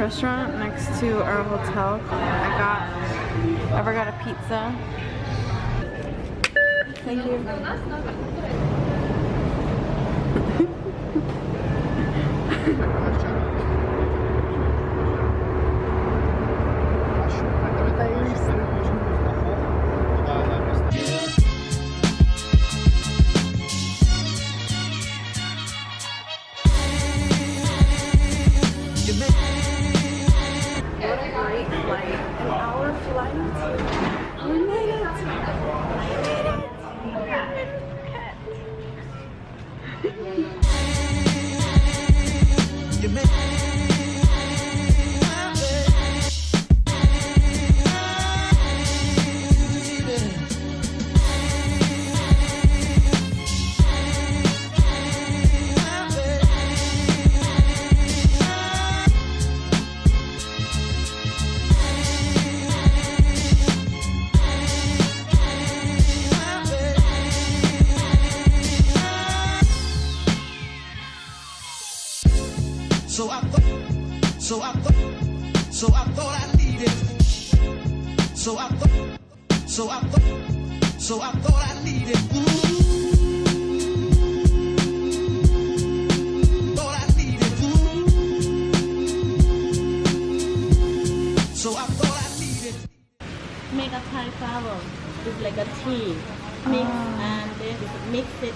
restaurant next to our hotel. I forgot a pizza. Thank you. So I thought I needed. Thought I needed. So I thought I needed. Make a Thai flower. It's like a tea. Mix and then mix it.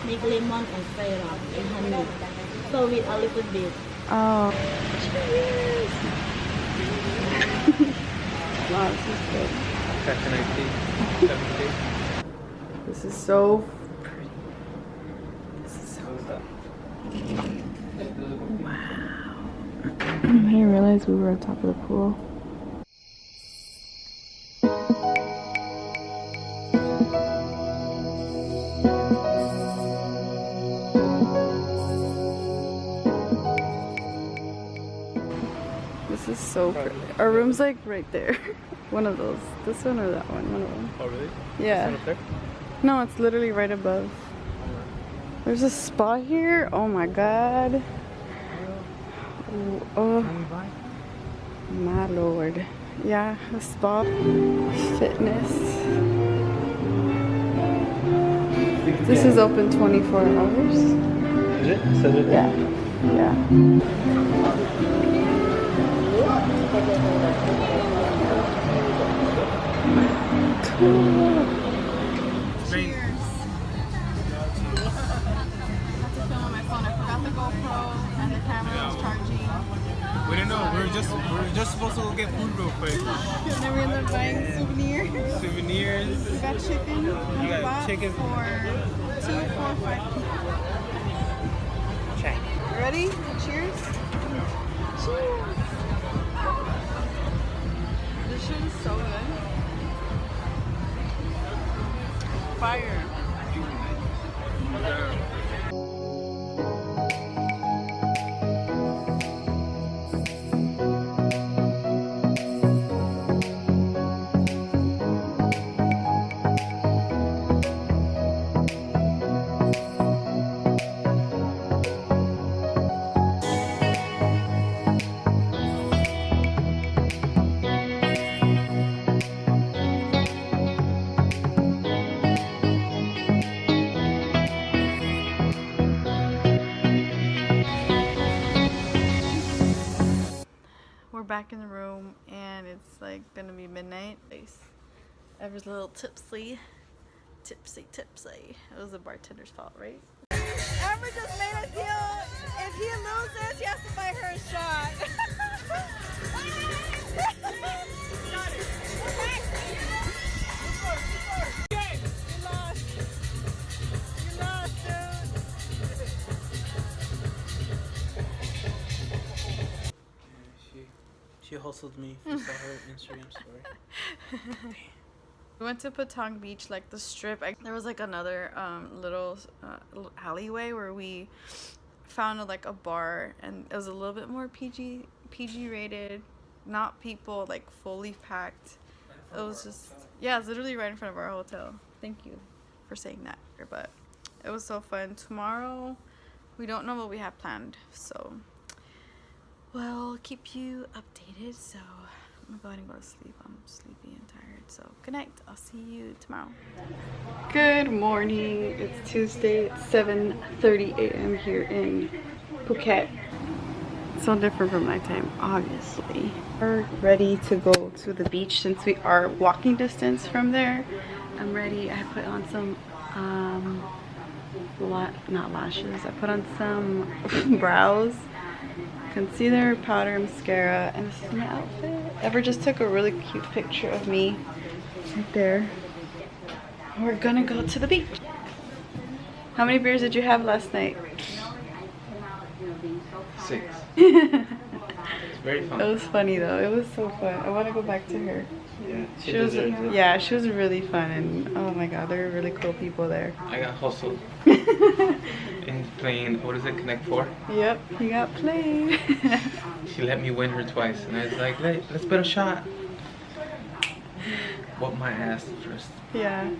Make lemon and syrup and honey. So with a little bit. Oh. Cheers. Wow, this is good. This is so pretty. This is so good. Wow. I didn't realize we were on top of the pool. This is so pretty. Our room's like right there. One of those. This one or that one? One of them. Oh really? Yeah. This one up there? No, it's literally right above. There's a spa here. Oh my god. Oh my lord. Yeah, a spa. Fitness. This is open 24 hours. Is it? Says it? Yeah. Yeah. Cool. Cheers. I have to film on my phone. I forgot the GoPro and the camera was charging. We don't know. We're just supposed to go get food real quick. And then we ended up buying souvenirs. Souvenirs. We got chicken. You got chicken for 2, 4, 5 people. Check. You ready? Cheers. Cheers. This shit is so good. Fire. Back in the room and it's like gonna be midnight. Ever's a little tipsy. It was the bartender's fault, right? Amber just made a deal. If he loses, he has to buy her a shot. You lost. You lost, dude. She hustled me. If you saw her Instagram story. We went to Patong Beach, like the strip. There was like another little alleyway where we found like a bar, and it was a little bit more PG rated, not people like fully packed. It was just, yeah, it's literally right in front of our hotel. Thank you for saying that. But it was so fun. Tomorrow we don't know what we have planned, so will keep you updated. So I'm going to go to sleep. I'm sleepy and tired. So good night. I'll see you tomorrow. Good morning. It's Tuesday. It's 7:30 a.m. here in Phuket. So different from nighttime, obviously. We're ready to go to the beach since we are walking distance from there. I'm ready. I put on some not lashes. I put on some brows, concealer, powder, mascara, and this is my outfit. Ever just took a really cute picture of me right there. We're gonna go to the beach. How many beers did you have last night? 6. It's very fun. It was funny though. It was so fun. I want to go back to her. Yeah, She was, yeah, she was really fun, and oh my god, there were really cool people there. I got hustled in playing, what is it, Connect 4? Yep, he got played. She let me win her twice, and I was like, let's put a shot. Whoop my ass first. Yeah.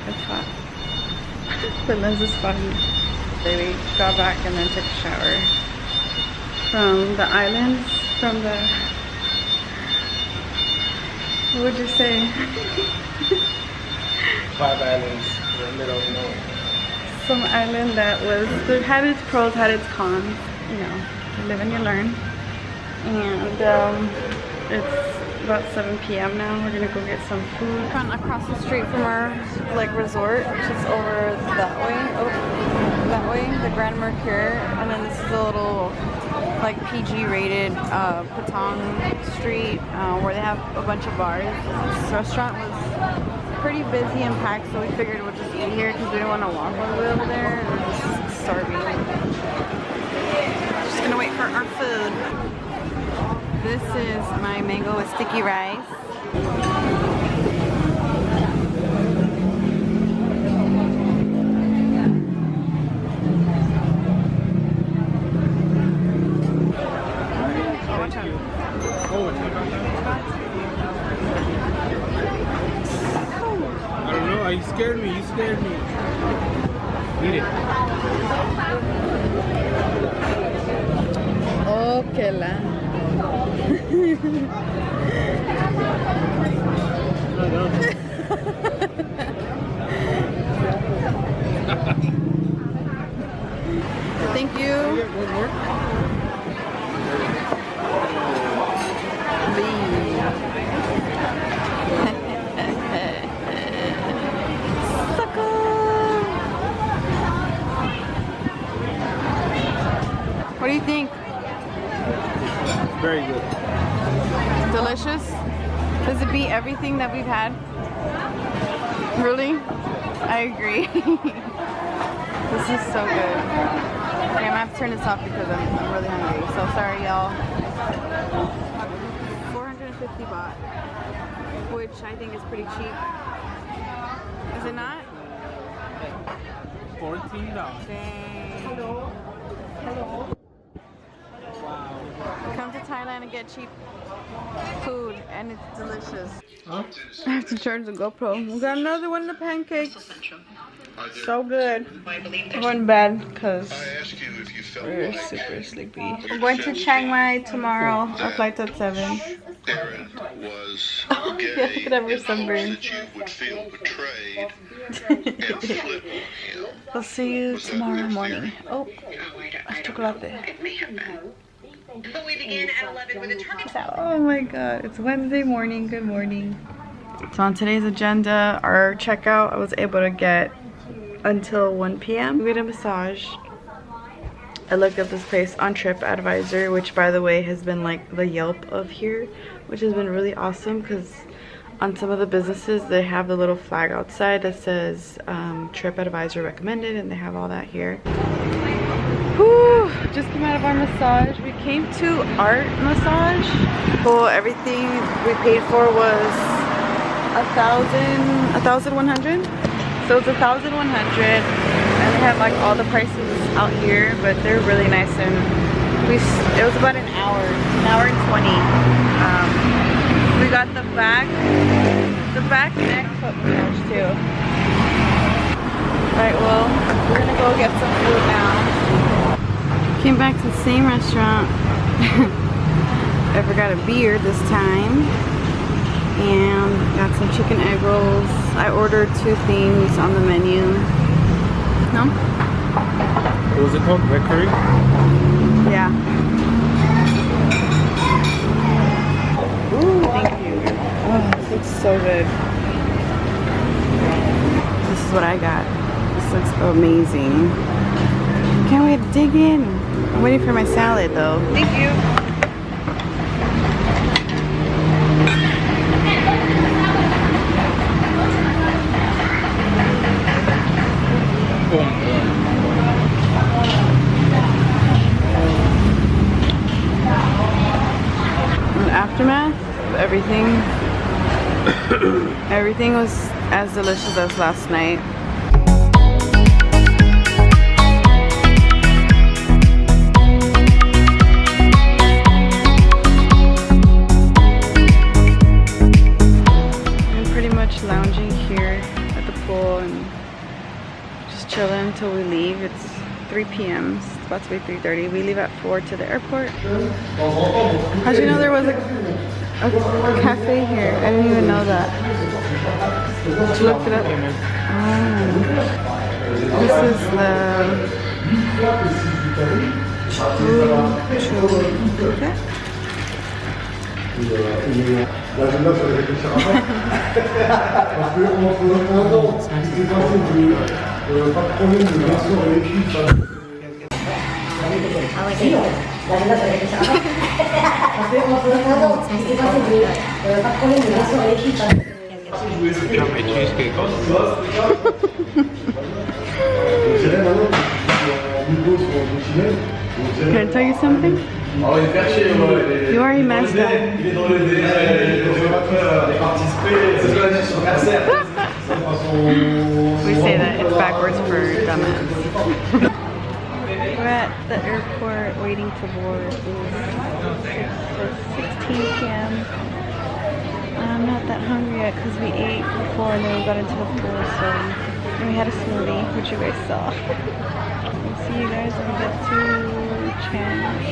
It's hot. The lens is foggy. We got back and then took a shower from the islands, from the, what would you say? 5 islands in the middle of nowhere. Some island that was, that had its pros, had its cons, you know, you live and you learn. And it's about 7 p.m. now. We're gonna go get some food. Across the street from our like resort, which is over that way. Oh, that way, the Grand Mercure. And then this is a little like PG rated Patong street where they have a bunch of bars. This restaurant was pretty busy and packed, so we figured we'll just eat here because we didn't want to walk all the way over there. We're just starving. Just gonna wait for our food. This is my mango with sticky rice. I don't know. You scared me. You scared me. Eat it. Que la. Thank you. What do you think? Very good. Delicious? Does it beat everything that we've had? Really? I agree. This is so good. Okay, I'm gonna have to turn this off because I'm really hungry. So sorry, y'all. 450 baht, which I think is pretty cheap. Is it not? $14. Dang. Come to Thailand and get cheap food, and it's delicious. Huh? I have to charge the GoPro. We got another one of the pancakes. So good. I'm going to bed because we're super sleepy. I'm going to Chiang Mai tomorrow. Our flight's at 7. Oh yeah, look at that sunburn. I'll see you tomorrow morning. Oh, chocolate. Oh my god, it's Wednesday morning. Good morning. So on today's agenda, our checkout, I was able to get until 1 p.m. We had a massage. I looked up this place on TripAdvisor, which by the way has been like the Yelp of here, which has been really awesome because on some of the businesses they have the little flag outside that says TripAdvisor recommended, and they have all that here. Whew, just came out of our massage. We came to art massage. Well, everything we paid for was 1,100. So it's 1,100, and they have like all the prices out here, but they're really nice. And it was about an hour and 20. We got the back neck foot massage too. Alright, well, we're gonna go get some food now. Came back to the same restaurant. I forgot a beer this time. And got some chicken egg rolls. I ordered 2 things on the menu. No? What was it called? Mercure? Yeah. Ooh, thank you. Oh, this looks so good. This is what I got. This looks amazing. Can't wait to dig in. I'm waiting for my salad though. Thank you. Aftermath of everything was as delicious as last night. I'm pretty much lounging here at the pool and just chilling until we leave. It's 3 p.m. It's about to be 3:30. We leave at 4 to the airport. How'd you know there was a cafe here? I didn't even know that. Did you look it up? Oh. This is the cheesecake also. Can I tell you something? You already messed up. We say that it's backwards for dumbass. We're at the airport waiting to board. It's 16 p.m. I'm not that hungry yet because we ate before and then we got into the pool, so And we had a smoothie, which you guys saw. We'll see you guys when we get to Chan.